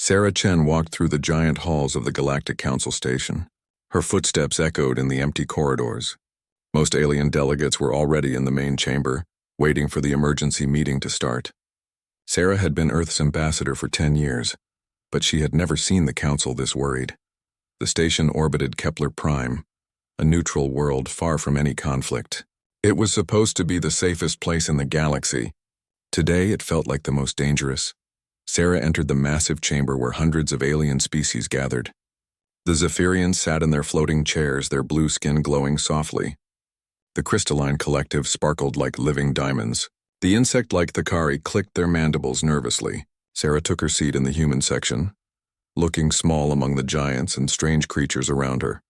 Sarah Chen walked through the giant halls of the Galactic Council station. Her footsteps echoed in the empty corridors. Most alien delegates were already in the main chamber, waiting for the emergency meeting to start. Sarah had been Earth's ambassador for 10 years, but she had never seen the Council this worried. The station orbited Kepler Prime, a neutral world far from any conflict. It was supposed to be the safest place in the galaxy. Today it felt like the most dangerous. Sarah entered the massive chamber where hundreds of alien species gathered. The Zephyrians sat in their floating chairs, their blue skin glowing softly. The crystalline collective sparkled like living diamonds. The insect-like Thakari clicked their mandibles nervously. Sarah took her seat in the human section, looking small among the giants and strange creatures around her.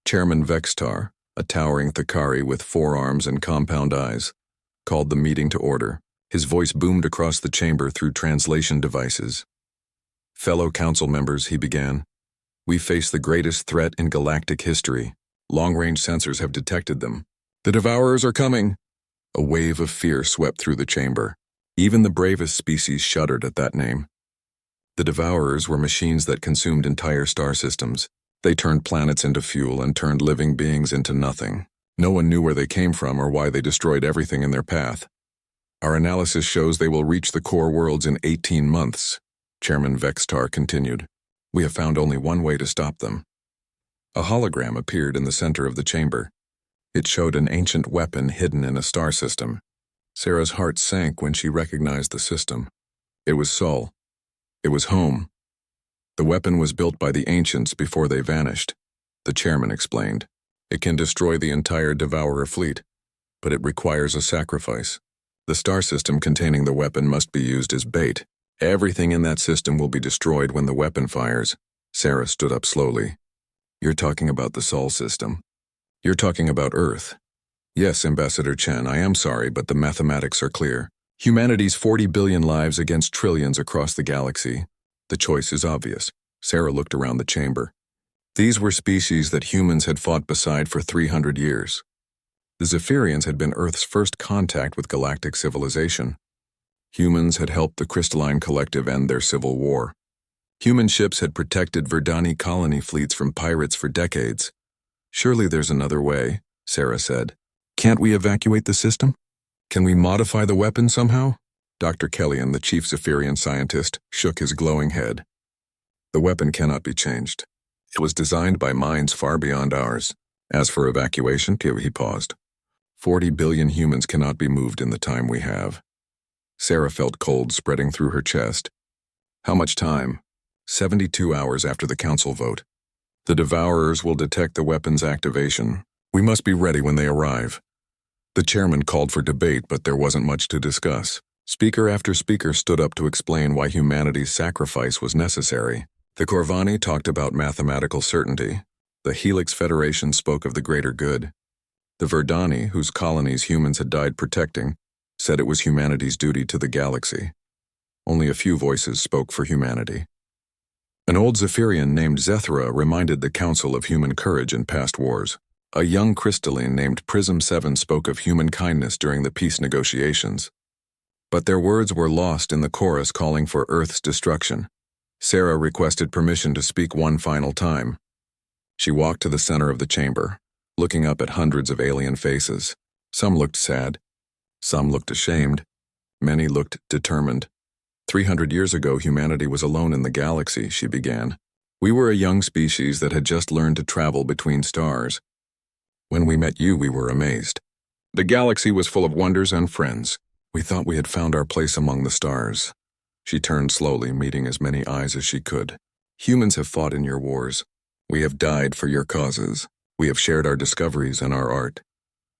Chairman Vextar, a towering Thakari with 4 arms and compound eyes, called the meeting to order. His voice boomed across the chamber through translation devices. "Fellow council members," he began, "we face the greatest threat in galactic history. Long-range sensors have detected them. The Devourers are coming!" A wave of fear swept through the chamber. Even the bravest species shuddered at that name. The Devourers were machines that consumed entire star systems. They turned planets into fuel and turned living beings into nothing. No one knew where they came from or why they destroyed everything in their path. "Our analysis shows they will reach the core worlds in 18 months, Chairman Vextar continued. "We have found only one way to stop them." A hologram appeared in the center of the chamber. It showed an ancient weapon hidden in a star system. Sarah's heart sank when she recognized the system. It was Sol. It was home. The weapon was built by the ancients before they vanished, the chairman explained. It can destroy the entire Devourer fleet, but it requires a sacrifice. The star system containing the weapon must be used as bait. Everything in that system will be destroyed when the weapon fires. Sarah stood up slowly. "You're talking about the Sol system. You're talking about Earth." "Yes, Ambassador Chen, I am sorry, but the mathematics are clear. Humanity's 40 billion lives against trillions across the galaxy. The choice is obvious." Sarah looked around the chamber. These were species that humans had fought beside for 300 years. The Zephyrians had been Earth's first contact with galactic civilization. Humans had helped the crystalline collective end their civil war. Human ships had protected Verdani colony fleets from pirates for decades. "Surely there's another way," Sarah said. "Can't we evacuate the system? Can we modify the weapon somehow?" Dr. Kellyan, the chief Zephyrian scientist, shook his glowing head. "The weapon cannot be changed. It was designed by minds far beyond ours. As for evacuation," he paused. 40 billion humans cannot be moved in the time we have." Sarah felt cold spreading through her chest. "How much time?" 72 hours after the council vote. "The Devourers will detect the weapon's activation. We must be ready when they arrive." The chairman called for debate, but there wasn't much to discuss. Speaker after speaker stood up to explain why humanity's sacrifice was necessary. The Corvani talked about mathematical certainty. The Helix Federation spoke of the greater good. The Verdani, whose colonies humans had died protecting, said it was humanity's duty to the galaxy. Only a few voices spoke for humanity. An old Zephyrian named Zethra reminded the Council of human courage in past wars. A young crystalline named Prism 7 spoke of human kindness during the peace negotiations. But their words were lost in the chorus calling for Earth's destruction. Sarah requested permission to speak one final time. She walked to the center of the chamber, looking up at hundreds of alien faces. Some looked sad. Some looked ashamed. Many looked determined. 300 years ago, humanity was alone in the galaxy, she began. We were a young species that had just learned to travel between stars. When we met you, we were amazed. The galaxy was full of wonders and friends. We thought we had found our place among the stars. She turned slowly, meeting as many eyes as she could. Humans have fought in your wars. We have died for your causes. We have shared our discoveries and our art.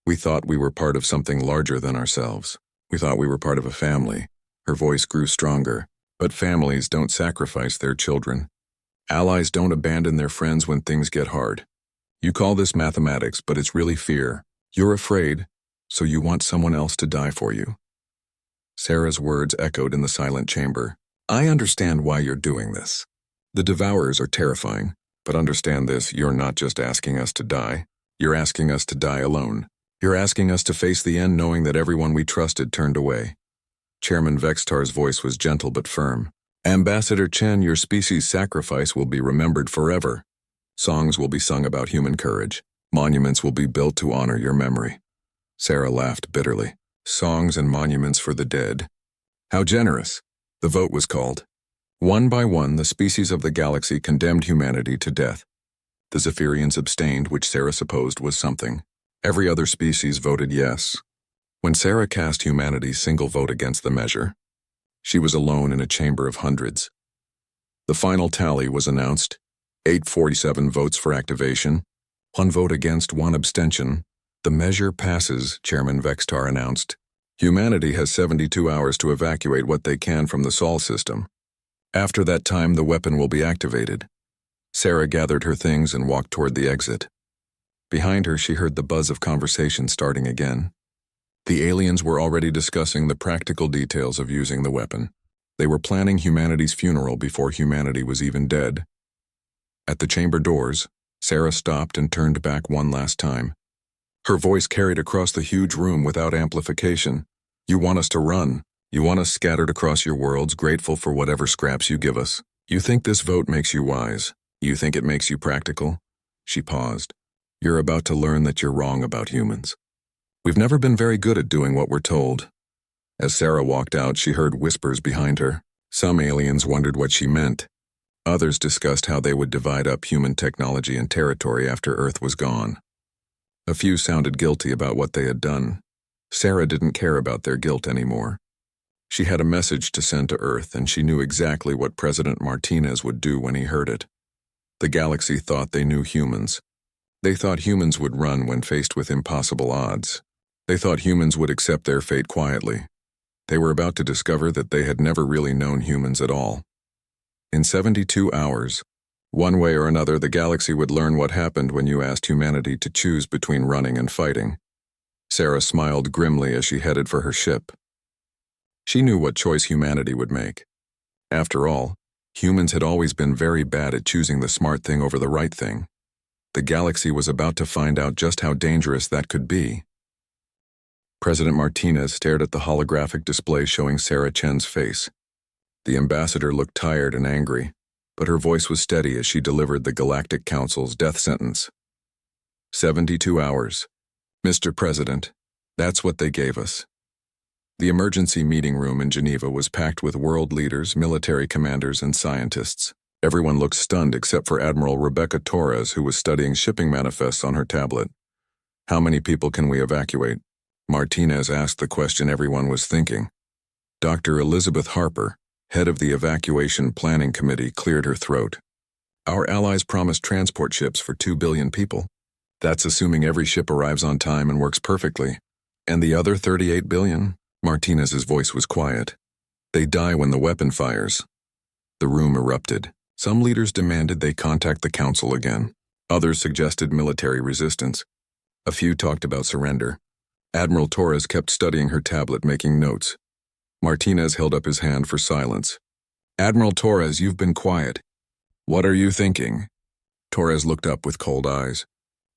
We thought we were part of something larger than ourselves. We thought we were part of a family. Her voice grew stronger. But families don't sacrifice their children. Allies don't abandon their friends when things get hard. You call this mathematics, but it's really fear. You're afraid, so you want someone else to die for you. Sarah's words echoed in the silent chamber. I understand why you're doing this. The Devourers are terrifying, but understand this, you're not just asking us to die. You're asking us to die alone. You're asking us to face the end knowing that everyone we trusted turned away. Chairman Vextar's voice was gentle but firm. Ambassador Chen, your species' sacrifice will be remembered forever. Songs will be sung about human courage. Monuments will be built to honor your memory. Sarah laughed bitterly. Songs and monuments for the dead. How generous. The vote was called. One by one, the species of the galaxy condemned humanity to death. The Zephyrians abstained, which Sarah supposed was something. Every other species voted yes. When Sarah cast humanity's single vote against the measure, she was alone in a chamber of hundreds. The final tally was announced. 847 votes for activation, 1 vote against, 1 abstention. The measure passes, Chairman Vextar announced. Humanity has 72 hours to evacuate what they can from the Sol system. After that time, the weapon will be activated. Sarah gathered her things and walked toward the exit. Behind her, she heard the buzz of conversation starting again. The aliens were already discussing the practical details of using the weapon. They were planning humanity's funeral before humanity was even dead. At the chamber doors, Sarah stopped and turned back one last time. Her voice carried across the huge room without amplification. You want us to run. You want us scattered across your worlds, grateful for whatever scraps you give us. You think this vote makes you wise. You think it makes you practical? She paused. You're about to learn that you're wrong about humans. We've never been very good at doing what we're told. As Sarah walked out, she heard whispers behind her. Some aliens wondered what she meant. Others discussed how they would divide up human technology and territory after Earth was gone. A few sounded guilty about what they had done. Sarah didn't care about their guilt anymore. She had a message to send to Earth, and she knew exactly what President Martinez would do when he heard it. The galaxy thought they knew humans. They thought humans would run when faced with impossible odds. They thought humans would accept their fate quietly. They were about to discover that they had never really known humans at all. In 72 hours, one way or another, the galaxy would learn what happened when you asked humanity to choose between running and fighting. Sarah smiled grimly as she headed for her ship. She knew what choice humanity would make. After all, humans had always been very bad at choosing the smart thing over the right thing. The galaxy was about to find out just how dangerous that could be. President Martinez stared at the holographic display showing Sarah Chen's face. The ambassador looked tired and angry, but her voice was steady as she delivered the Galactic Council's death sentence. 72 hours. Mr. President, that's what they gave us. The emergency meeting room in Geneva was packed with world leaders, military commanders, and scientists. Everyone looked stunned except for Admiral Rebecca Torres, who was studying shipping manifests on her tablet. How many people can we evacuate? Martinez asked the question everyone was thinking. Dr. Elizabeth Harper, head of the Evacuation Planning Committee, cleared her throat. Our allies promised transport ships for 2 billion people. That's assuming every ship arrives on time and works perfectly. And the other 38 billion? Martinez's voice was quiet. They die when the weapon fires. The room erupted. Some leaders demanded they contact the council again. Others suggested military resistance. A few talked about surrender. Admiral Torres kept studying her tablet, making notes. Martinez held up his hand for silence. Admiral Torres, you've been quiet. What are you thinking? Torres looked up with cold eyes.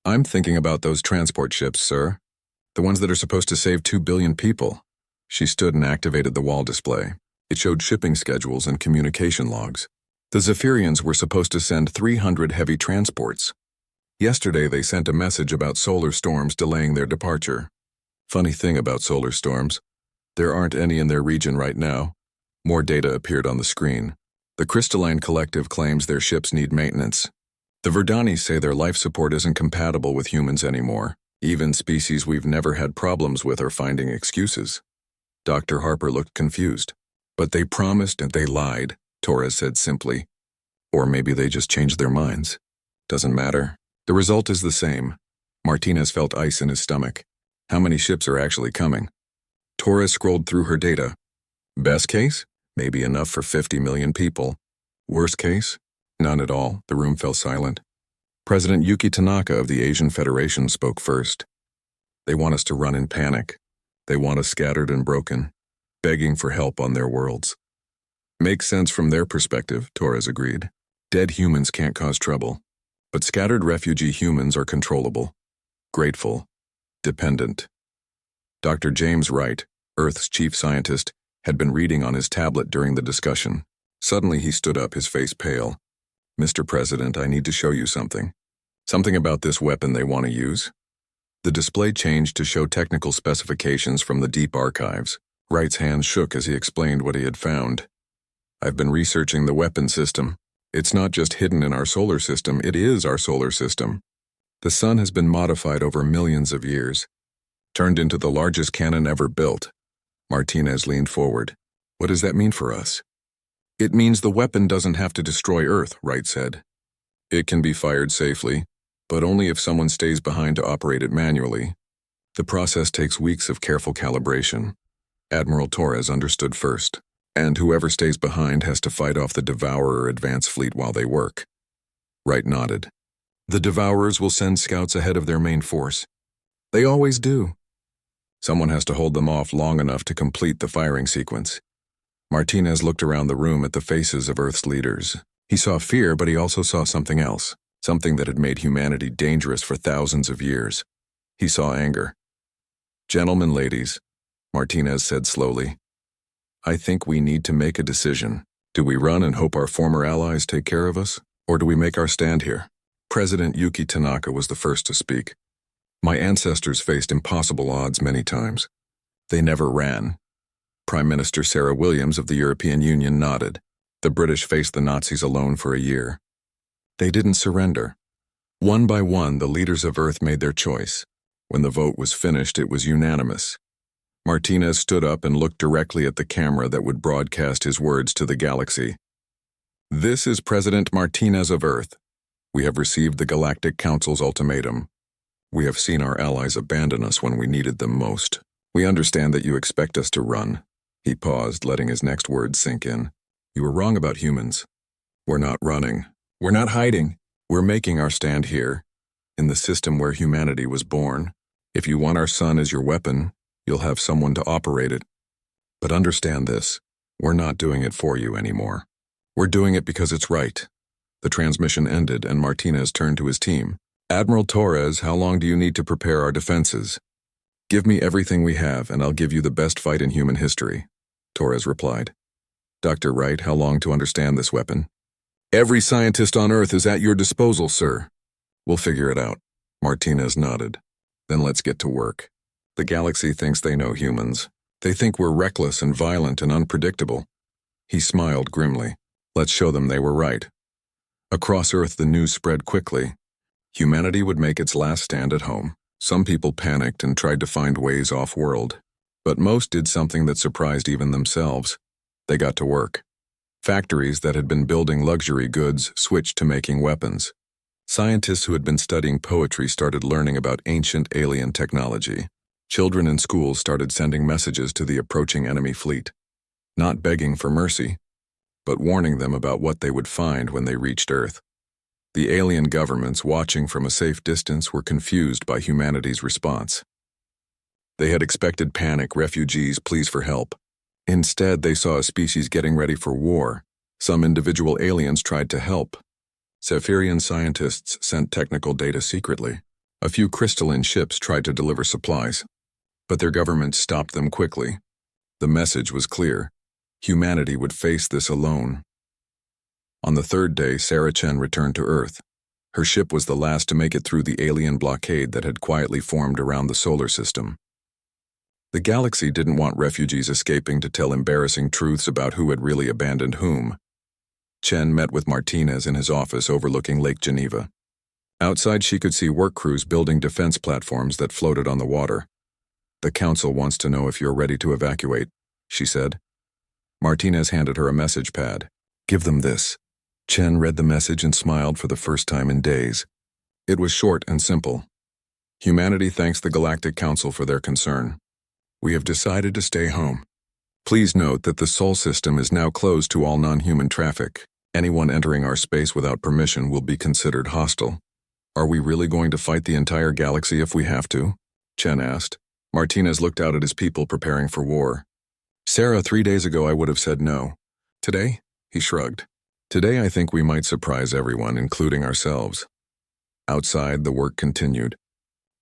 I'm thinking about those transport ships, sir. The ones that are supposed to save 2 billion people. She stood and activated the wall display. It showed shipping schedules and communication logs. The Zephyrians were supposed to send 300 heavy transports. Yesterday they sent a message about solar storms delaying their departure. Funny thing about solar storms, there aren't any in their region right now. More data appeared on the screen. The Crystalline Collective claims their ships need maintenance. The Verdani say their life support isn't compatible with humans anymore. Even species we've never had problems with are finding excuses. Dr. Harper looked confused. But they promised and they lied, Torres said simply. Or maybe they just changed their minds. Doesn't matter. The result is the same. Martinez felt ice in his stomach. How many ships are actually coming? Torres scrolled through her data. Best case? Maybe enough for 50 million people. Worst case? None at all. The room fell silent. President Yuki Tanaka of the Asian Federation spoke first. They want us to run in panic. They want us scattered and broken, begging for help on their worlds. Makes sense from their perspective, Torres agreed. Dead humans can't cause trouble, but scattered refugee humans are controllable, grateful, dependent. Dr. James Wright, Earth's chief scientist, had been reading on his tablet during the discussion. Suddenly he stood up, his face pale. "Mr. President, I need to show you something. Something about this weapon they want to use." The display changed to show technical specifications from the deep archives. Wright's hands shook as he explained what he had found. "I've been researching the weapon system. It's not just hidden in our solar system, it is our solar system. The sun has been modified over millions of years, turned into the largest cannon ever built." Martinez leaned forward. "What does that mean for us?" "It means the weapon doesn't have to destroy Earth," Wright said. "It can be fired safely, but only if someone stays behind to operate it manually. The process takes weeks of careful calibration." Admiral Torres understood first. "And whoever stays behind has to fight off the Devourer advance fleet while they work." Wright nodded. "The Devourers will send scouts ahead of their main force. They always do. Someone has to hold them off long enough to complete the firing sequence." Martinez looked around the room at the faces of Earth's leaders. He saw fear, but he also saw something else, something that had made humanity dangerous for thousands of years. He saw anger. "Gentlemen, ladies," Martinez said slowly, "I think we need to make a decision. Do we run and hope our former allies take care of us, or do we make our stand here?" President Yuki Tanaka was the first to speak. "My ancestors faced impossible odds many times. They never ran." Prime Minister Sarah Williams of the European Union nodded. "The British faced the Nazis alone for a year. They didn't surrender. One by one, the leaders of Earth made their choice. When the vote was finished, it was unanimous." Martinez stood up and looked directly at the camera that would broadcast his words to the galaxy. "This is President Martinez of Earth. We have received the Galactic Council's ultimatum. We have seen our allies abandon us when we needed them most. We understand that you expect us to run." He paused, letting his next words sink in. "You were wrong about humans. We're not running. We're not hiding. We're making our stand here, in the system where humanity was born. If you want our sun as your weapon, you'll have someone to operate it. But understand this, we're not doing it for you anymore. We're doing it because it's right." The transmission ended and Martinez turned to his team. "Admiral Torres, how long do you need to prepare our defenses?" "Give me everything we have and I'll give you the best fight in human history," Torres replied. "Dr. Wright, how long to understand this weapon?" "Every scientist on Earth is at your disposal, sir." "We'll figure it out." Martinez nodded. "Then let's get to work. The galaxy thinks they know humans. They think we're reckless and violent and unpredictable." He smiled grimly. "Let's show them they were right." Across Earth, the news spread quickly. Humanity would make its last stand at home. Some people panicked and tried to find ways off-world, but most did something that surprised even themselves. They got to work. Factories that had been building luxury goods switched to making weapons. Scientists who had been studying poetry started learning about ancient alien technology. Children in schools started sending messages to the approaching enemy fleet, not begging for mercy, but warning them about what they would find when they reached Earth. The alien governments watching from a safe distance were confused by humanity's response. They had expected panic, refugees, pleas for help. Instead, they saw a species getting ready for war. Some individual aliens tried to help. Zephyrian scientists sent technical data secretly. A few crystalline ships tried to deliver supplies, but their government stopped them quickly. The message was clear. Humanity would face this alone. On the third day, Sarah Chen returned to Earth. Her ship was the last to make it through the alien blockade that had quietly formed around the solar system. The galaxy didn't want refugees escaping to tell embarrassing truths about who had really abandoned whom. Chen met with Martinez in his office overlooking Lake Geneva. Outside, she could see work crews building defense platforms that floated on the water. "The Council wants to know if you're ready to evacuate," she said. Martinez handed her a message pad. "Give them this." Chen read the message and smiled for the first time in days. It was short and simple. "Humanity thanks the Galactic Council for their concern. We have decided to stay home. Please note that the Sol system is now closed to all non-human traffic. Anyone entering our space without permission will be considered hostile." "Are we really going to fight the entire galaxy if we have to?" Chen asked. Martinez looked out at his people preparing for war. "Sarah, 3 days ago I would have said no. Today?" He shrugged. "Today I think we might surprise everyone, including ourselves." Outside, the work continued.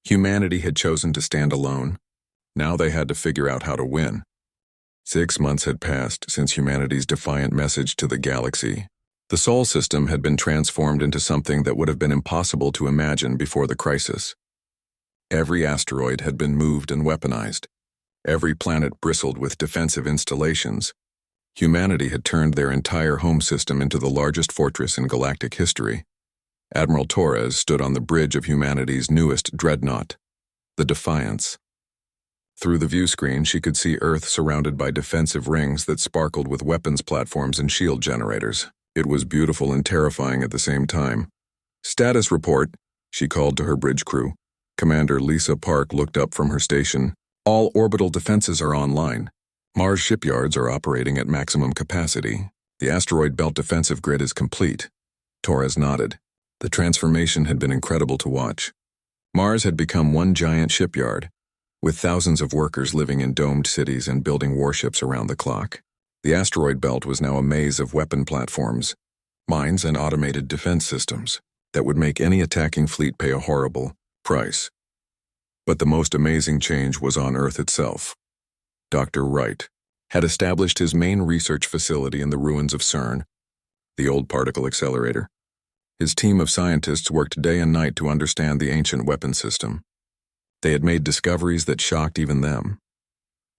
Humanity had chosen to stand alone. Now they had to figure out how to win. 6 months had passed since humanity's defiant message to the galaxy. The Sol system had been transformed into something that would have been impossible to imagine before the crisis. Every asteroid had been moved and weaponized. Every planet bristled with defensive installations. Humanity had turned their entire home system into the largest fortress in galactic history. Admiral Torres stood on the bridge of humanity's newest dreadnought, the Defiance. Through the view screen, she could see Earth surrounded by defensive rings that sparkled with weapons platforms and shield generators. It was beautiful and terrifying at the same time. "Status report," she called to her bridge crew. Commander Lisa Park looked up from her station. "All orbital defenses are online. Mars shipyards are operating at maximum capacity. The asteroid belt defensive grid is complete." Torres nodded. The transformation had been incredible to watch. Mars had become one giant shipyard, with thousands of workers living in domed cities and building warships around the clock. The asteroid belt was now a maze of weapon platforms, mines, and automated defense systems that would make any attacking fleet pay a horrible price. But the most amazing change was on Earth itself. Dr. Wright had established his main research facility in the ruins of CERN, the old particle accelerator. His team of scientists worked day and night to understand the ancient weapon system. They had made discoveries that shocked even them.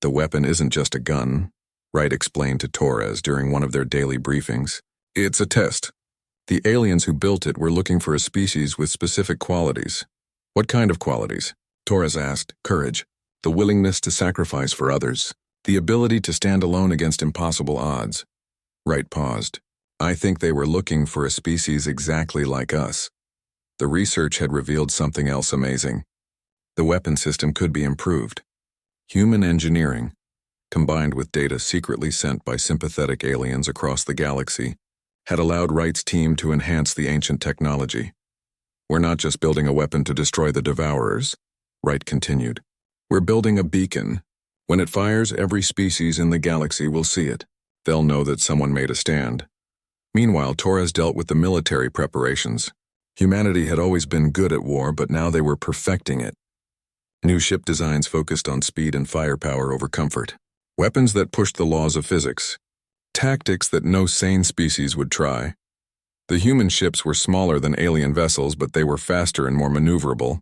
"The weapon isn't just a gun," Wright explained to Torres during one of their daily briefings. "It's a test. The aliens who built it were looking for a species with specific qualities." "What kind of qualities?" Torres asked. "Courage, the willingness to sacrifice for others, the ability to stand alone against impossible odds." Wright paused. "I think they were looking for a species exactly like us." The research had revealed something else amazing. The weapon system could be improved. Human engineering, combined with data secretly sent by sympathetic aliens across the galaxy, had allowed Wright's team to enhance the ancient technology. "We're not just building a weapon to destroy the Devourers," Wright continued. "We're building a beacon. When it fires, every species in the galaxy will see it. They'll know that someone made a stand." Meanwhile, Torres dealt with the military preparations. Humanity had always been good at war, but now they were perfecting it. New ship designs focused on speed and firepower over comfort. Weapons that pushed the laws of physics. Tactics that no sane species would try. The human ships were smaller than alien vessels, but they were faster and more maneuverable.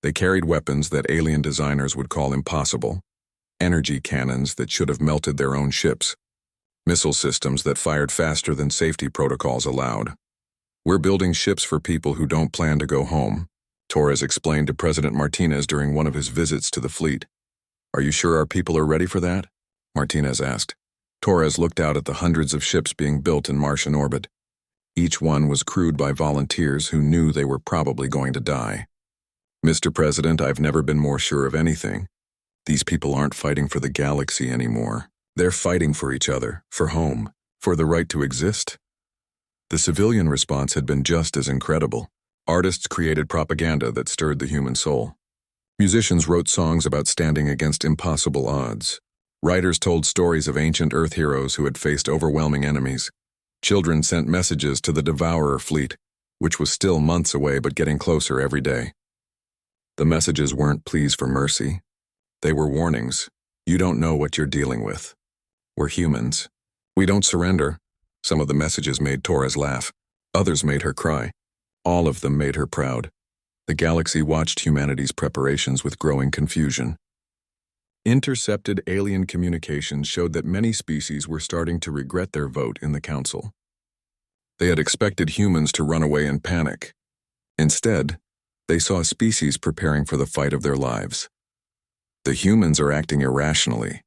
They carried weapons that alien designers would call impossible. Energy cannons that should have melted their own ships. Missile systems that fired faster than safety protocols allowed. "We're building ships for people who don't plan to go home," Torres explained to President Martinez during one of his visits to the fleet. "Are you sure our people are ready for that?" Martinez asked. Torres looked out at the hundreds of ships being built in Martian orbit. Each one was crewed by volunteers who knew they were probably going to die. "Mr. President, I've never been more sure of anything. These people aren't fighting for the galaxy anymore. They're fighting for each other, for home, for the right to exist." The civilian response had been just as incredible. Artists created propaganda that stirred the human soul. Musicians wrote songs about standing against impossible odds. Writers told stories of ancient Earth heroes who had faced overwhelming enemies. Children sent messages to the Devourer fleet, which was still months away but getting closer every day. The messages weren't pleas for mercy. They were warnings. "You don't know what you're dealing with. We're humans. We don't surrender." Some of the messages made Torres laugh. Others made her cry. All of them made her proud. The galaxy watched humanity's preparations with growing confusion. Intercepted alien communications showed that many species were starting to regret their vote in the Council. They had expected humans to run away in panic. Instead, they saw species preparing for the fight of their lives. "The humans are acting irrationally,"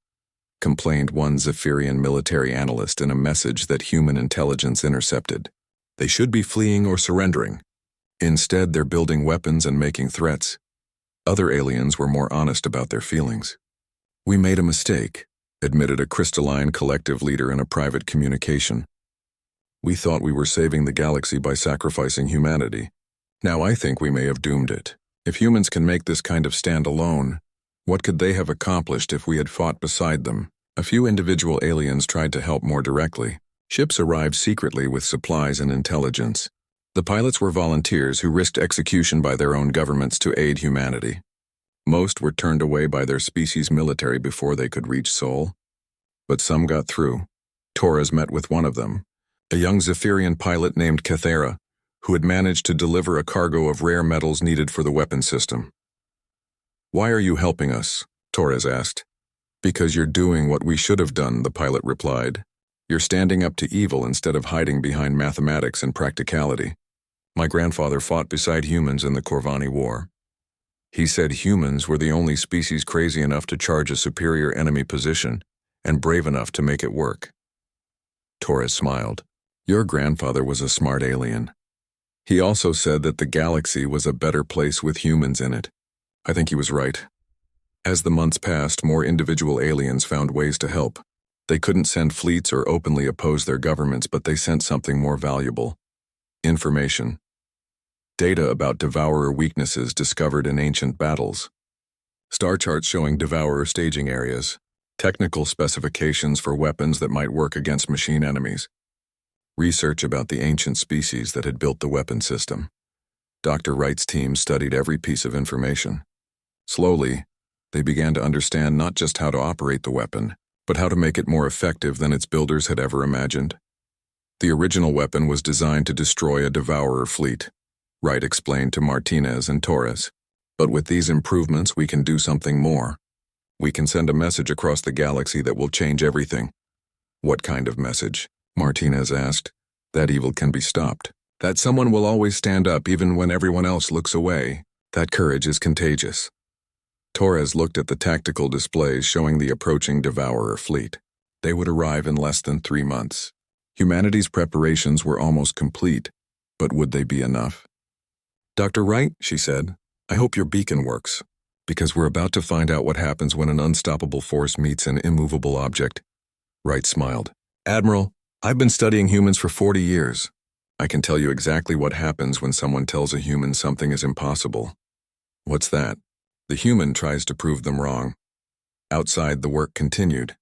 complained one Zephyrian military analyst in a message that human intelligence intercepted. "They should be fleeing or surrendering. Instead, they're building weapons and making threats." Other aliens were more honest about their feelings. "We made a mistake," admitted a crystalline collective leader in a private communication. "We thought we were saving the galaxy by sacrificing humanity. Now I think we may have doomed it. If humans can make this kind of stand alone, what could they have accomplished if we had fought beside them?" A few individual aliens tried to help more directly. Ships arrived secretly with supplies and intelligence. The pilots were volunteers who risked execution by their own governments to aid humanity. Most were turned away by their species' military before they could reach Sol. but some got through. Torres met with one of them, a young Zephyrian pilot named Cathera, who had managed to deliver a cargo of rare metals needed for the weapon system. "Why are you helping us?" Torres asked. "Because you're doing what we should have done," the pilot replied. "You're standing up to evil instead of hiding behind mathematics and practicality. My grandfather fought beside humans in the Corvani War. He said humans were the only species crazy enough to charge a superior enemy position and brave enough to make it work." Torres smiled. "Your grandfather was a smart alien. He also said that the galaxy was a better place with humans in it. I think he was right." As the months passed, more individual aliens found ways to help. They couldn't send fleets or openly oppose their governments, but they sent something more valuable: information. Data about Devourer weaknesses discovered in ancient battles. Star charts showing Devourer staging areas. Technical specifications for weapons that might work against machine enemies. Research about the ancient species that had built the weapon system. Dr. Wright's team studied every piece of information. Slowly, they began to understand not just how to operate the weapon, but how to make it more effective than its builders had ever imagined. The original weapon was designed to destroy a Devourer fleet, Wright explained to Martinez and Torres. But with these improvements, we can do something more. We can send a message across the galaxy that will change everything. "What kind of message?" Martinez asked. "That evil can be stopped. That someone will always stand up even when everyone else looks away. That courage is contagious." Torres looked at the tactical displays showing the approaching Devourer fleet. They would arrive in less than 3 months. Humanity's preparations were almost complete, but would they be enough? "Dr. Wright," she said, "I hope your beacon works, because we're about to find out what happens when an unstoppable force meets an immovable object." Wright smiled. "Admiral, I've been studying humans for 40 years. I can tell you exactly what happens when someone tells a human something is impossible." "What's that?" "The human tries to prove them wrong." Outside, the work continued.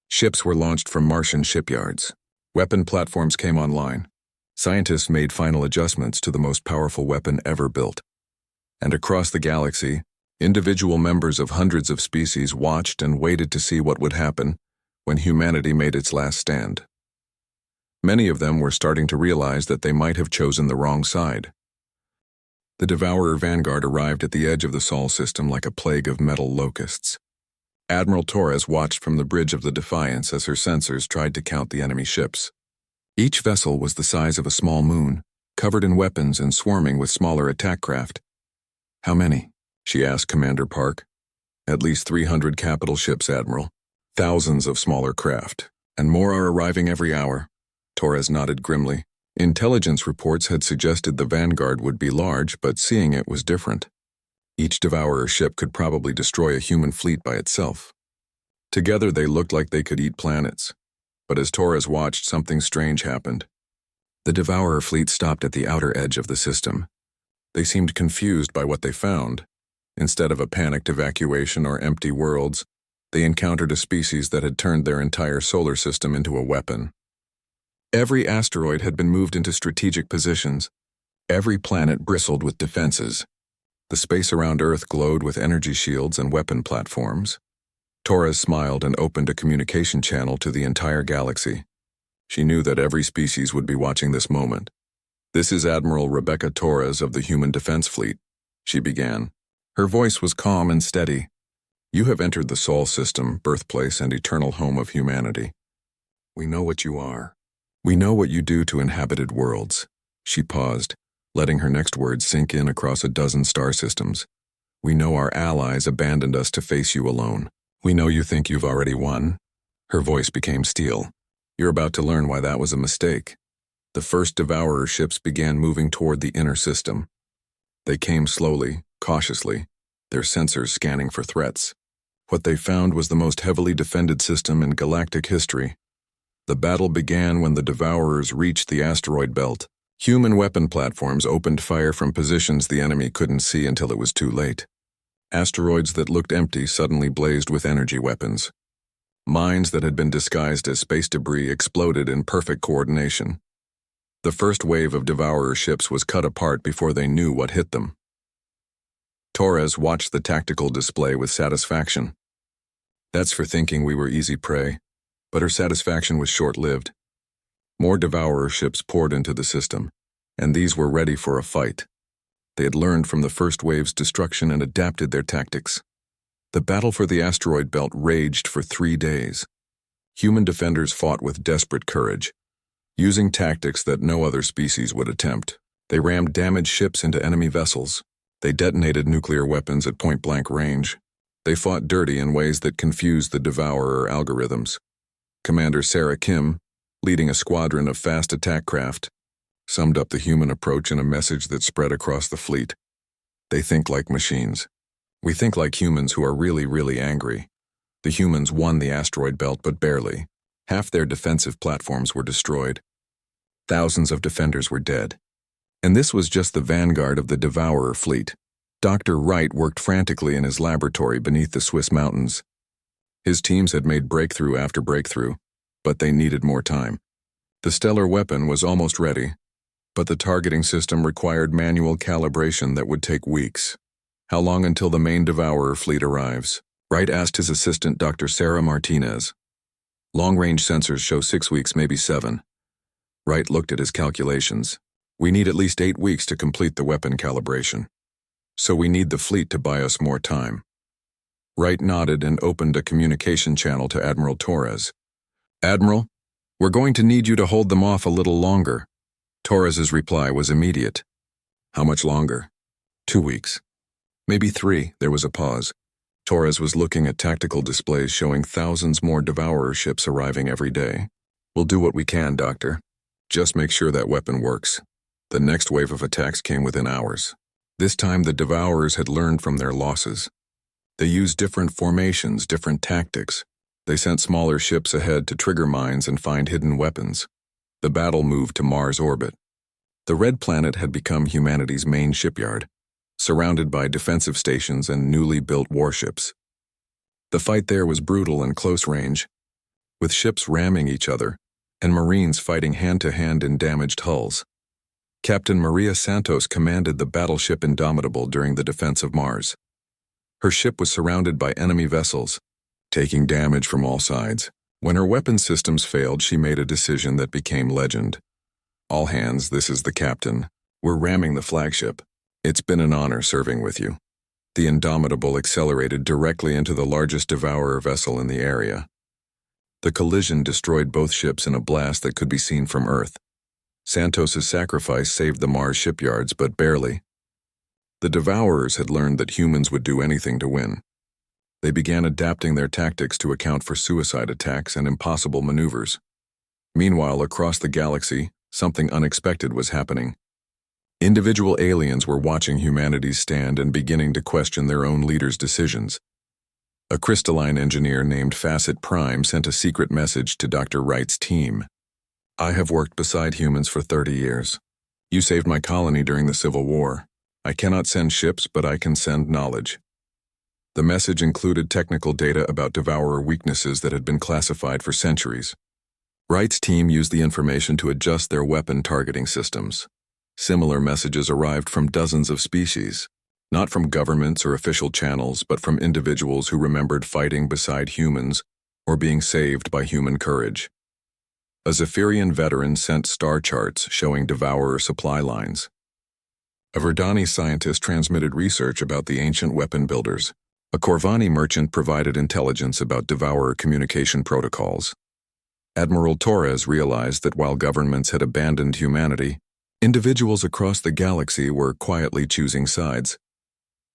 Ships were launched from Martian shipyards. Weapon platforms came online. Scientists made final adjustments to the most powerful weapon ever built. And across the galaxy, individual members of hundreds of species watched and waited to see what would happen when humanity made its last stand. Many of them were starting to realize that they might have chosen the wrong side. The Devourer vanguard arrived at the edge of the Sol system like a plague of metal locusts. Admiral Torres watched from the bridge of the Defiance as her sensors tried to count the enemy ships. Each vessel was the size of a small moon, covered in weapons and swarming with smaller attack craft. "How many?" she asked Commander Park. "At least 300 capital ships, Admiral. Thousands of smaller craft, and more are arriving every hour." Torres nodded grimly. Intelligence reports had suggested the vanguard would be large, but seeing it was different. Each Devourer ship could probably destroy a human fleet by itself. Together they looked like they could eat planets. But as Torres watched, something strange happened. The Devourer fleet stopped at the outer edge of the system. They seemed confused by what they found. Instead of a panicked evacuation or empty worlds, they encountered a species that had turned their entire solar system into a weapon. Every asteroid had been moved into strategic positions. Every planet bristled with defenses. The space around Earth glowed with energy shields and weapon platforms. Torres smiled and opened a communication channel to the entire galaxy. She knew that every species would be watching this moment. "This is Admiral Rebecca Torres of the Human Defense Fleet," she began. Her voice was calm and steady. "You have entered the Sol system, birthplace and eternal home of humanity. We know what you are. We know what you do to inhabited worlds." She paused, letting her next words sink in across a dozen star systems. "We know our allies abandoned us to face you alone. We know you think you've already won." Her voice became steel. "You're about to learn why that was a mistake." The first Devourer ships began moving toward the inner system. They came slowly, cautiously, their sensors scanning for threats. What they found was the most heavily defended system in galactic history. The battle began when the Devourers reached the asteroid belt. Human weapon platforms opened fire from positions the enemy couldn't see until it was too late. Asteroids that looked empty suddenly blazed with energy weapons. Mines that had been disguised as space debris exploded in perfect coordination. The first wave of Devourer ships was cut apart before they knew what hit them. Torres watched the tactical display with satisfaction. "That's for thinking we were easy prey. But her satisfaction was short-lived. More Devourer ships poured into the system, and these were ready for a fight. They had learned from the first wave's destruction and adapted their tactics. The battle for the asteroid belt raged for 3 days. Human defenders fought with desperate courage, using tactics that no other species would attempt. They rammed damaged ships into enemy vessels. They detonated nuclear weapons at point-blank range. They fought dirty in ways that confused the Devourer algorithms. Commander Sarah Kim, leading a squadron of fast attack craft, summed up the human approach in a message that spread across the fleet. They think like machines. We think like humans who are really, really angry. The humans won the asteroid belt, but barely. Half their defensive platforms were destroyed. Thousands of defenders were dead. And this was just the vanguard of the Devourer fleet. Dr. Wright worked frantically in his laboratory beneath the Swiss mountains. His teams had made breakthrough after breakthrough, but they needed more time. The stellar weapon was almost ready, but the targeting system required manual calibration that would take weeks. How long until the main Devourer fleet arrives? Wright asked his assistant, Dr. Sarah Martinez. Long-range sensors show 6 weeks, maybe 7. Wright looked at his calculations. We need at least 8 weeks to complete the weapon calibration. So we need the fleet to buy us more time. Wright nodded and opened a communication channel to Admiral Torres. Admiral, we're going to need you to hold them off a little longer. Torres's reply was immediate. How much longer? 2 weeks. Maybe 3. There was a pause. Torres was looking at tactical displays showing thousands more Devourer ships arriving every day. We'll do what we can, Doctor. Just make sure that weapon works. The next wave of attacks came within hours. This time the Devourers had learned from their losses. They used different formations, different tactics. They sent smaller ships ahead to trigger mines and find hidden weapons. The battle moved to Mars orbit. The Red Planet had become humanity's main shipyard, surrounded by defensive stations and newly built warships. The fight there was brutal and close range, with ships ramming each other and Marines fighting hand-to-hand in damaged hulls. Captain Maria Santos commanded the battleship Indomitable during the defense of Mars. Her ship was surrounded by enemy vessels, taking damage from all sides. When her weapon systems failed, she made a decision that became legend. All hands, this is the captain. We're ramming the flagship. It's been an honor serving with you. The Indomitable accelerated directly into the largest Devourer vessel in the area. The collision destroyed both ships in a blast that could be seen from Earth. Santos's sacrifice saved the Mars shipyards, but barely. The Devourers had learned that humans would do anything to win. They began adapting their tactics to account for suicide attacks and impossible maneuvers. Meanwhile, across the galaxy, something unexpected was happening. Individual aliens were watching humanity's stand and beginning to question their own leaders' decisions. A crystalline engineer named Facet Prime sent a secret message to Dr. Wright's team. I have worked beside humans for 30 years. You saved my colony during the Civil War. I cannot send ships, but I can send knowledge. The message included technical data about Devourer weaknesses that had been classified for centuries. Wright's team used the information to adjust their weapon targeting systems. Similar messages arrived from dozens of species, not from governments or official channels, but from individuals who remembered fighting beside humans or being saved by human courage. A Zephyrian veteran sent star charts showing Devourer supply lines. A Verdani scientist transmitted research about the ancient weapon builders. A Corvani merchant provided intelligence about Devourer communication protocols. Admiral Torres realized that while governments had abandoned humanity, individuals across the galaxy were quietly choosing sides.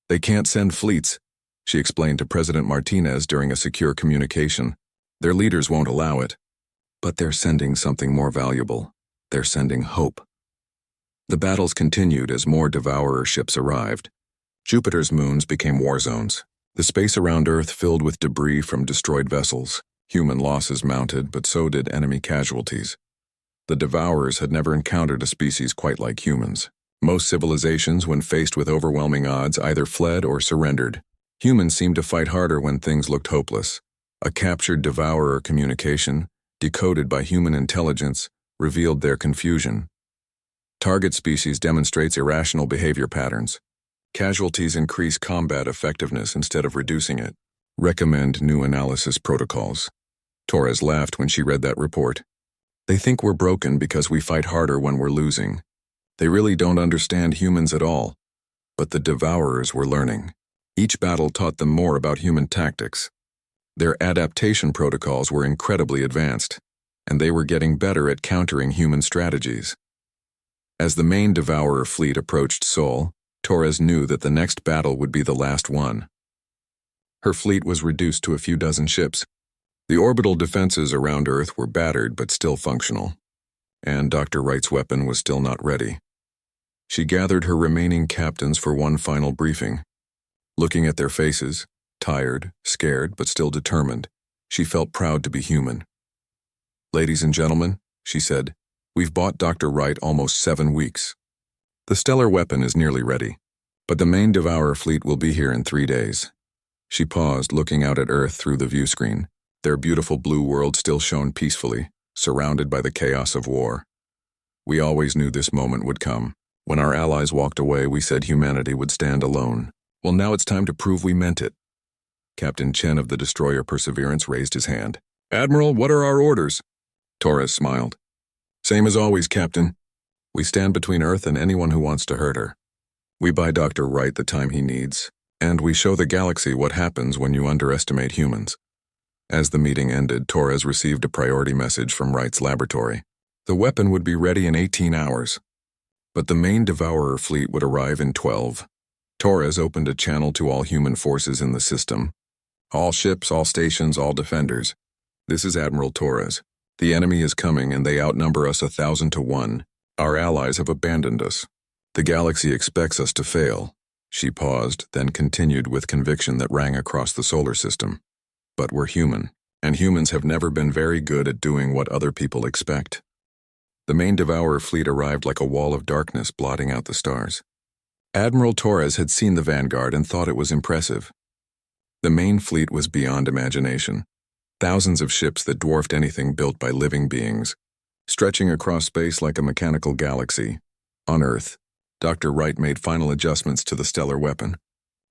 They can't send fleets, she explained to President Martinez during a secure communication. Their leaders won't allow it. But they're sending something more valuable. They're sending hope. The battles continued as more Devourer ships arrived. Jupiter's moons became war zones. The space around Earth filled with debris from destroyed vessels. Human losses mounted, but so did enemy casualties. The Devourers had never encountered a species quite like humans. Most civilizations, when faced with overwhelming odds, either fled or surrendered. Humans seemed to fight harder when things looked hopeless. A captured Devourer communication, decoded by human intelligence, revealed their confusion. Target species demonstrates irrational behavior patterns. Casualties increase combat effectiveness instead of reducing it. Recommend new analysis protocols. Torres laughed when she read that report. They think we're broken because we fight harder when we're losing. They really don't understand humans at all. But the Devourers were learning. Each battle taught them more about human tactics. Their adaptation protocols were incredibly advanced, and they were getting better at countering human strategies. As the main Devourer fleet approached Sol, Torres knew that the next battle would be the last one. Her fleet was reduced to a few dozen ships. The orbital defenses around Earth were battered but still functional, and Dr. Wright's weapon was still not ready. She gathered her remaining captains for one final briefing. Looking at their faces, tired, scared, but still determined, she felt proud to be human. "Ladies and gentlemen," she said, "we've bought Dr. Wright almost 7 weeks. The stellar weapon is nearly ready, but the main Devourer fleet will be here in 3 days." She paused, looking out at Earth through the viewscreen. Their beautiful blue world still shone peacefully, surrounded by the chaos of war. "We always knew this moment would come. When our allies walked away, we said humanity would stand alone. Well, now it's time to prove we meant it." Captain Chen of the destroyer Perseverance raised his hand. "Admiral, what are our orders?" Torres smiled. "Same as always, Captain. We stand between Earth and anyone who wants to hurt her. We buy Dr. Wright the time he needs, and we show the galaxy what happens when you underestimate humans." As the meeting ended, Torres received a priority message from Wright's laboratory. The weapon would be ready in 18 hours, but the main Devourer fleet would arrive in 12. Torres opened a channel to all human forces in the system. "All ships, all stations, all defenders. This is Admiral Torres. The enemy is coming and they outnumber us 1,000 to 1. Our allies have abandoned us. The galaxy expects us to fail." She paused, then continued with conviction that rang across the solar system. "But we're human, and humans have never been very good at doing what other people expect." The main Devourer fleet arrived like a wall of darkness blotting out the stars. Admiral Torres had seen the Vanguard and thought it was impressive. The main fleet was beyond imagination. Thousands of ships that dwarfed anything built by living beings, stretching across space like a mechanical galaxy. On Earth, Dr. Wright made final adjustments to the stellar weapon.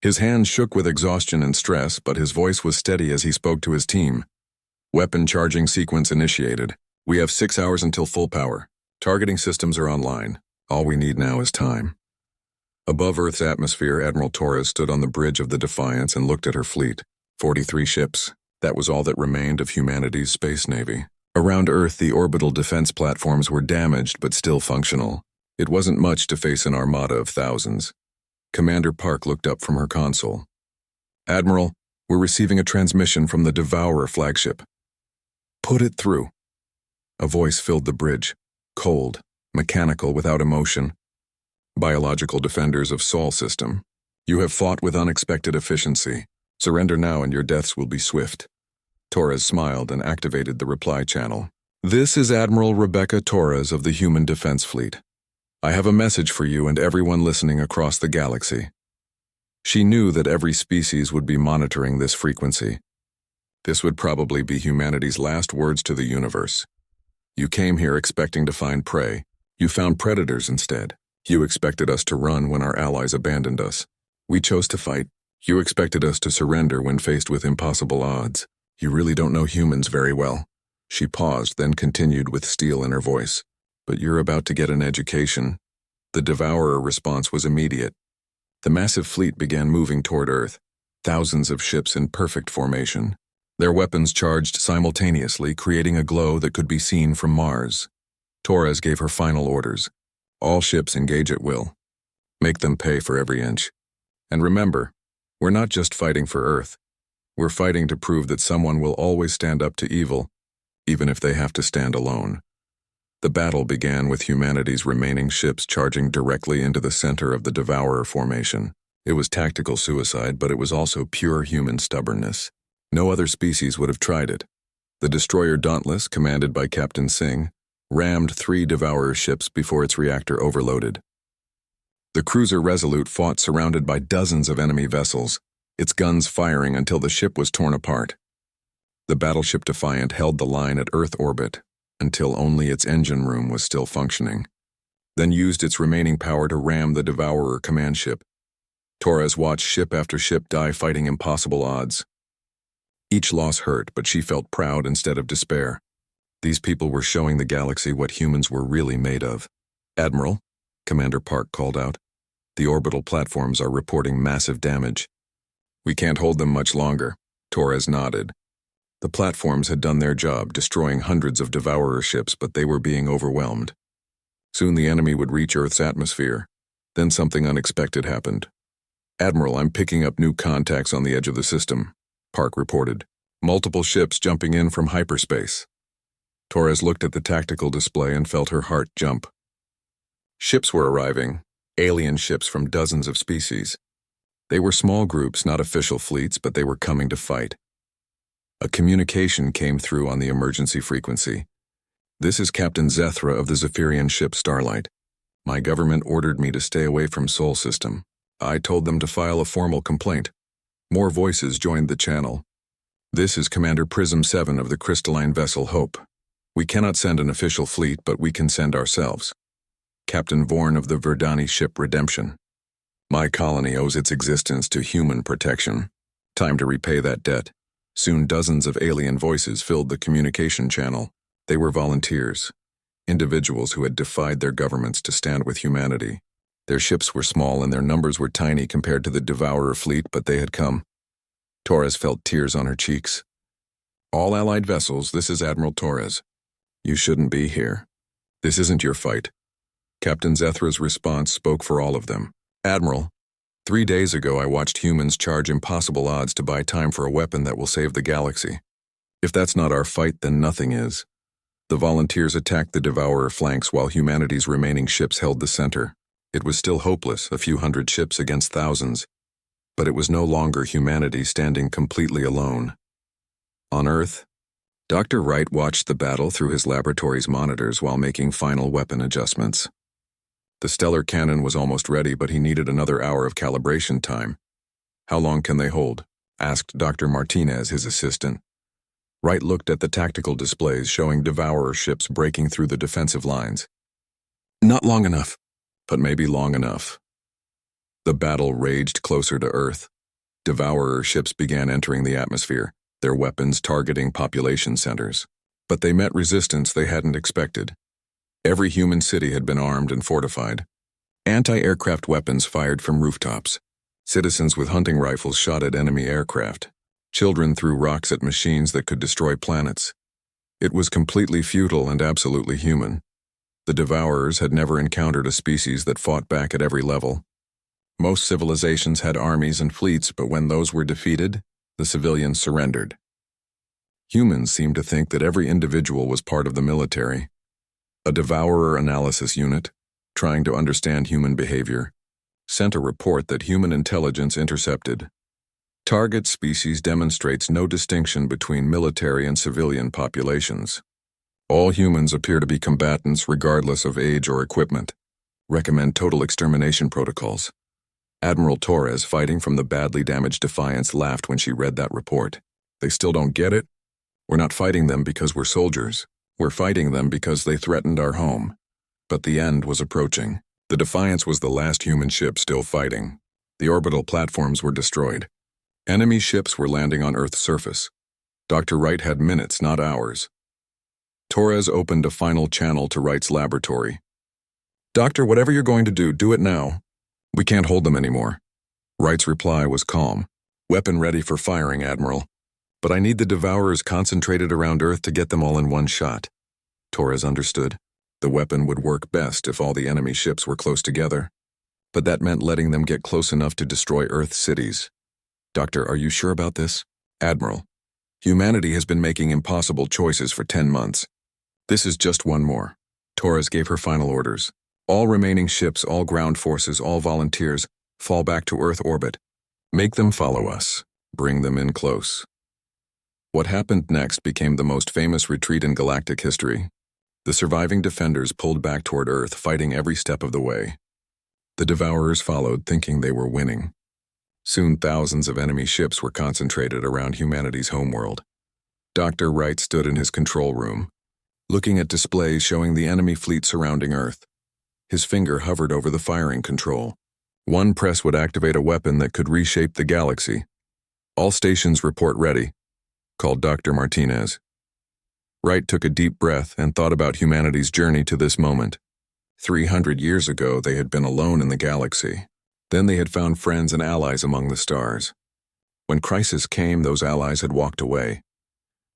His hands shook with exhaustion and stress, but his voice was steady as he spoke to his team. "Weapon charging sequence initiated. We have 6 hours until full power. Targeting systems are online. All we need now is time." Above Earth's atmosphere, Admiral Torres stood on the bridge of the Defiance and looked at her fleet. 43 ships. That was all that remained of humanity's space navy. Around Earth, the orbital defense platforms were damaged but still functional. It wasn't much to face an armada of thousands. Commander Park looked up from her console. "Admiral, we're receiving a transmission from the Devourer flagship." "Put it through." A voice filled the bridge, cold, mechanical, without emotion. "Biological defenders of Sol system. You have fought with unexpected efficiency. Surrender now and your deaths will be swift." Torres smiled and activated the reply channel. "This is Admiral Rebecca Torres of the Human Defense Fleet. I have a message for you and everyone listening across the galaxy." She knew that every species would be monitoring this frequency. This would probably be humanity's last words to the universe. You came here expecting to find prey. You found predators instead. You expected us to run when our allies abandoned us. We chose to fight. You expected us to surrender when faced with impossible odds. You really don't know humans very well." She paused, then continued with steel in her voice. "But you're about to get an education." The Devourer response was immediate. The massive fleet began moving toward Earth, thousands of ships in perfect formation. Their weapons charged simultaneously, creating a glow that could be seen from Mars. Torres gave her final orders. "All ships engage at will. Make them pay for every inch. And remember, we're not just fighting for Earth. We're fighting to prove that someone will always stand up to evil, even if they have to stand alone." The battle began with humanity's remaining ships charging directly into the center of the Devourer formation. It was tactical suicide, but it was also pure human stubbornness. No other species would have tried it. The destroyer Dauntless, commanded by Captain Singh, rammed 3 Devourer ships before its reactor overloaded. The cruiser Resolute fought surrounded by dozens of enemy vessels, its guns firing until the ship was torn apart. The battleship Defiant held the line at Earth orbit until only its engine room was still functioning, then used its remaining power to ram the Devourer command ship. Torres watched ship after ship die fighting impossible odds. Each loss hurt, but she felt proud instead of despair. These people were showing the galaxy what humans were really made of. "Admiral," Commander Park called out, "the orbital platforms are reporting massive damage." "We can't hold them much longer," Torres nodded. The platforms had done their job, destroying hundreds of Devourer ships, but they were being overwhelmed. Soon the enemy would reach Earth's atmosphere. Then something unexpected happened. "Admiral, I'm picking up new contacts on the edge of the system," Park reported. "Multiple ships jumping in from hyperspace." Torres looked at the tactical display and felt her heart jump. Ships were arriving, alien ships from dozens of species. They were small groups, not official fleets, but they were coming to fight. A communication came through on the emergency frequency. "This is Captain Zethra of the Zephyrian ship Starlight. My government ordered me to stay away from Sol System. I told them to file a formal complaint." More voices joined the channel. "This is Commander Prism 7 of the crystalline vessel Hope. We cannot send an official fleet, but we can send ourselves. Captain Vorn of the Verdani ship Redemption. My colony owes its existence to human protection. Time to repay that debt." Soon dozens of alien voices filled the communication channel. They were volunteers, individuals who had defied their governments to stand with humanity. Their ships were small and their numbers were tiny compared to the Devourer fleet, but they had come. Torres felt tears on her cheeks. "All Allied vessels, this is Admiral Torres. You shouldn't be here. This isn't your fight." Captain Zethra's response spoke for all of them. "Admiral, 3 days ago I watched humans charge impossible odds to buy time for a weapon that will save the galaxy. If that's not our fight, then nothing is." The volunteers attacked the Devourer flanks while humanity's remaining ships held the center. It was still hopeless, a few hundred ships against thousands. But it was no longer humanity standing completely alone. On Earth, Dr. Wright watched the battle through his laboratory's monitors while making final weapon adjustments. The stellar cannon was almost ready, but he needed another hour of calibration time. "How long can they hold?" asked Dr. Martinez, his assistant. Wright looked at the tactical displays showing Devourer ships breaking through the defensive lines. "Not long enough, but maybe long enough." The battle raged closer to Earth. Devourer ships began entering the atmosphere, their weapons targeting population centers. But they met resistance they hadn't expected. Every human city had been armed and fortified. Anti-aircraft weapons fired from rooftops. Citizens with hunting rifles shot at enemy aircraft. Children threw rocks at machines that could destroy planets. It was completely futile and absolutely human. The Devourers had never encountered a species that fought back at every level. Most civilizations had armies and fleets, but when those were defeated, the civilians surrendered. Humans seemed to think that every individual was part of the military. A Devourer analysis unit, trying to understand human behavior, sent a report that human intelligence intercepted. Target species demonstrates no distinction between military and civilian populations. All humans appear to be combatants regardless of age or equipment. Recommend total extermination protocols. Admiral Torres, fighting from the badly damaged Defiance, laughed when she read that report. "They still don't get it? We're not fighting them because we're soldiers. We're fighting them because they threatened our home." But the end was approaching. The Defiance was the last human ship still fighting. The orbital platforms were destroyed. Enemy ships were landing on Earth's surface. Dr. Wright had minutes, not hours. Torres opened a final channel to Wright's laboratory. "Doctor, whatever you're going to do, do it now. We can't hold them anymore." Wright's reply was calm. "Weapon ready for firing, Admiral. But I need the Devourers concentrated around Earth to get them all in one shot." Torres understood. The weapon would work best if all the enemy ships were close together. But that meant letting them get close enough to destroy Earth's cities. "Doctor, are you sure about this?" "Admiral, humanity has been making impossible choices for 10 months. This is just one more." Torres gave her final orders. "All remaining ships, all ground forces, all volunteers, fall back to Earth orbit. Make them follow us. Bring them in close." What happened next became the most famous retreat in galactic history. The surviving defenders pulled back toward Earth, fighting every step of the way. The Devourers followed, thinking they were winning. Soon thousands of enemy ships were concentrated around humanity's homeworld. Dr. Wright stood in his control room, looking at displays showing the enemy fleet surrounding Earth. His finger hovered over the firing control. One press would activate a weapon that could reshape the galaxy. "All stations report ready." called Dr. Martinez. Wright took a deep breath and thought about humanity's journey to this moment. 300 years ago, they had been alone in the galaxy. Then they had found friends and allies among the stars. When crisis came, those allies had walked away.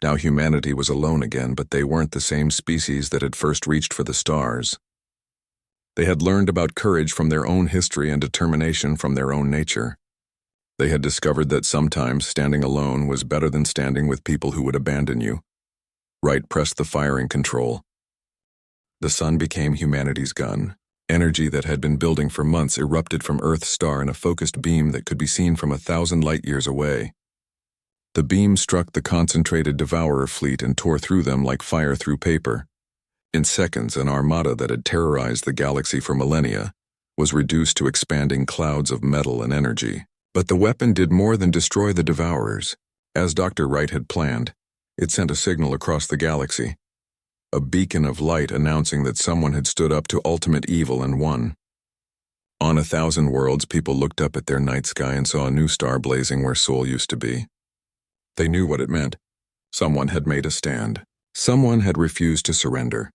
Now humanity was alone again, but they weren't the same species that had first reached for the stars. They had learned about courage from their own history and determination from their own nature. They had discovered that sometimes standing alone was better than standing with people who would abandon you. Wright pressed the firing control. The sun became humanity's gun. Energy that had been building for months erupted from Earth's star in a focused beam that could be seen from 1,000 light-years away. The beam struck the concentrated Devourer fleet and tore through them like fire through paper. In seconds, an armada that had terrorized the galaxy for millennia was reduced to expanding clouds of metal and energy. But the weapon did more than destroy the Devourers. As Dr. Wright had planned, it sent a signal across the galaxy. A beacon of light announcing that someone had stood up to ultimate evil and won. On 1,000 worlds, people looked up at their night sky and saw a new star blazing where Sol used to be. They knew what it meant. Someone had made a stand. Someone had refused to surrender.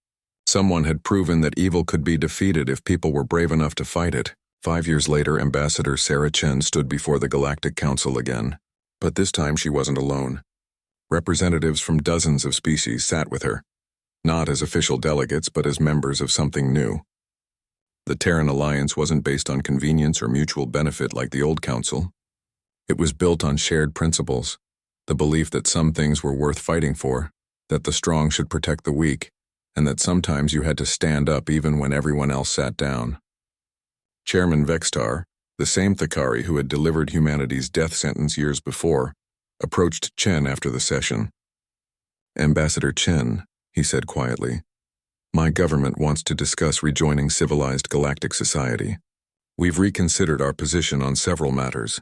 Someone had proven that evil could be defeated if people were brave enough to fight it. 5 years later, Ambassador Sarah Chen stood before the Galactic Council again. But this time she wasn't alone. Representatives from dozens of species sat with her. Not as official delegates, but as members of something new. The Terran Alliance wasn't based on convenience or mutual benefit like the old council. It was built on shared principles, the belief that some things were worth fighting for, that the strong should protect the weak, and that sometimes you had to stand up even when everyone else sat down. Chairman Vextar, the same Thakari who had delivered humanity's death sentence years before, approached Chen after the session. "Ambassador Chen," he said quietly, "my government wants to discuss rejoining civilized galactic society. We've reconsidered our position on several matters."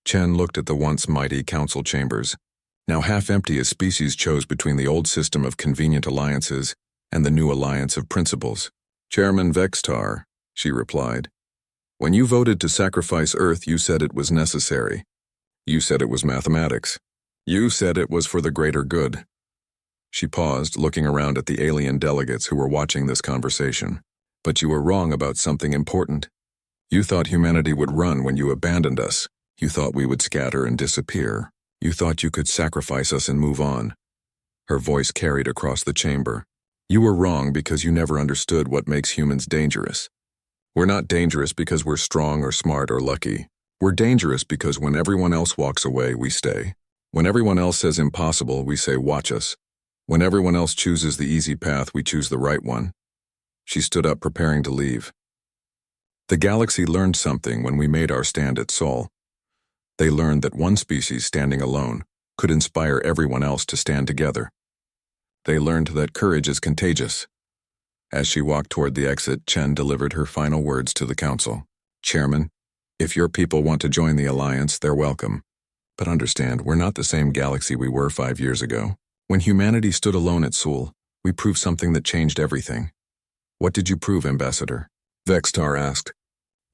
Chen looked at the once mighty council chambers, now half empty as species chose between the old system of convenient alliances and the new alliance of principles. "Chairman Vextar," she replied, "when you voted to sacrifice Earth, you said it was necessary. You said it was mathematics. You said it was for the greater good." She paused, looking around at the alien delegates who were watching this conversation. "But you were wrong about something important. You thought humanity would run when you abandoned us. You thought we would scatter and disappear. You thought you could sacrifice us and move on." Her voice carried across the chamber. "You were wrong because you never understood what makes humans dangerous. We're not dangerous because we're strong or smart or lucky. We're dangerous because when everyone else walks away, we stay. When everyone else says impossible, we say watch us. When everyone else chooses the easy path, we choose the right one." She stood up, preparing to leave. The galaxy learned something when we made our stand at Sol. They learned that one species standing alone could inspire everyone else to stand together. They learned that courage is contagious. As she walked toward the exit, Chen delivered her final words to the council. "Chairman, if your people want to join the alliance, they're welcome. But understand, we're not the same galaxy we were 5 years ago. When humanity stood alone at Sol, we proved something that changed everything." "What did you prove, Ambassador?" Vextar asked.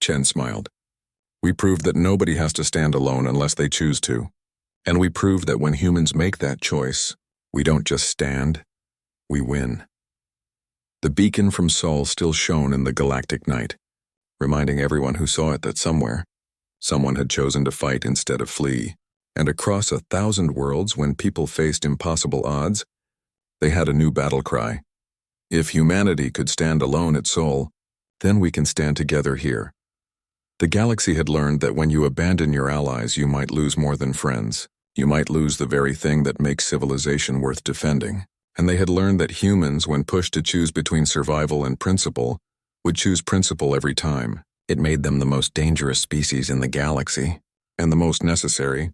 Chen smiled. "We proved that nobody has to stand alone unless they choose to. And we proved that when humans make that choice, we don't just stand, we win." The beacon from Sol still shone in the galactic night, reminding everyone who saw it that somewhere, someone had chosen to fight instead of flee. And across 1,000 worlds, when people faced impossible odds, they had a new battle cry. "If humanity could stand alone at Sol, then we can stand together here." The galaxy had learned that when you abandon your allies, you might lose more than friends. You might lose the very thing that makes civilization worth defending. And they had learned that humans, when pushed to choose between survival and principle, would choose principle every time. It made them the most dangerous species in the galaxy, and the most necessary,